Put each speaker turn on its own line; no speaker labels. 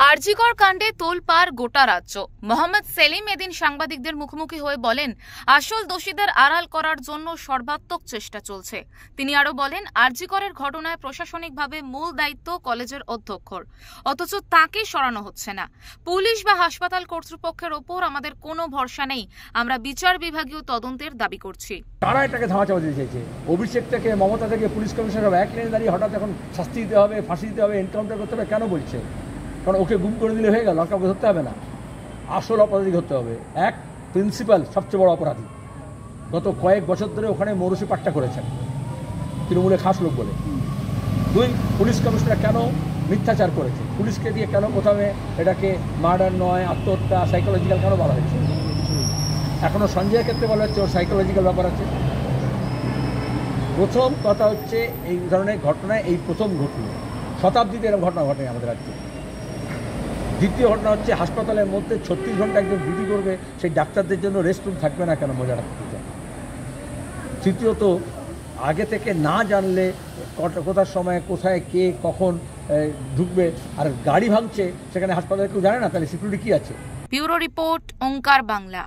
আরজিকর কাণ্ডে তোলপাড় গোটা রাজ্য। মোহাম্মদ সেলিম এদিন সাংবাদিকদের মুখোমুখি হয়ে বলেন, আসল দোষীদের আড়াল করার জন্য সর্বাত্মক চেষ্টা চলছে। তিনি আরো বলেন, আরজিকরের ঘটনায় প্রশাসনিকভাবে মূল দায়িত্ব কলেজের অধ্যক্ষর, অথচ তাকে সরানো হচ্ছে না। পুলিশ বা হাসপাতাল কর্তৃপক্ষের ওপর আমাদের কোনো ভরসা নেই। আমরা বিচার বিভাগীয় তদন্তের দাবি করছি।
তারা এটাকে ধামাচাপা দিতে চাইছে। অভিষেক থেকে, মমতা থেকে, পুলিশ কমিশনার এক লাইনে দাঁড়িয়ে হঠাৎ এখন শাস্তি দিতে হবে, ফাঁসি দিতে হবে, এনকাউন্টার করতে হবে কেন বলছে? কারণ ওকে গুম করে দিলে হয়ে গেল, আর কাউকে ধরতে হবে না। আসল অপরাধী ধরতে হবে। এক, প্রিন্সিপাল সবচেয়ে বড় অপরাধী। গত কয়েক বছর ধরে ওখানে মৌরসি পাট্টা করেছেন তৃণমূলের খাস লোক বলে। দুই, পুলিশ কমিশনার কেন মিথ্যাচার করেছে, পুলিশকে দিয়ে কেন প্রথমে এটাকে মার্ডার নয় আত্মহত্যা সাইকোলজিক্যাল কেন বলা হয়েছে? এখনও সঞ্জয়ের ক্ষেত্রে বলা হচ্ছে ওর সাইকোলজিক্যাল ব্যাপার আছে। প্রথম কথা হচ্ছে এই ধরনের ঘটনায় এই প্রথম ঘটল, শতাব্দীতে এরকম ঘটনা ঘটে আমাদের রাজ্যে। দ্বিতীয় ঘটনা হচ্ছে হাসপাতালের মধ্যে 36 ঘন্টা একজন ডিউটি করবে, সেই ডাক্তারদের জন্য রেস্টরুম থাকবে না কেন, মজা রাখতে চায়। তৃতীয়ত, আগে থেকে না জানলে কোথার সময় কোথায় কে কখন ঢুকবে, আর গাড়ি ভাঙছে সেখানে হাসপাতালে কেউ জানে না, তাহলে সিকিউরিটি কী আছে?
ব্যুরো রিপোর্ট, ওঙ্কার বাংলা।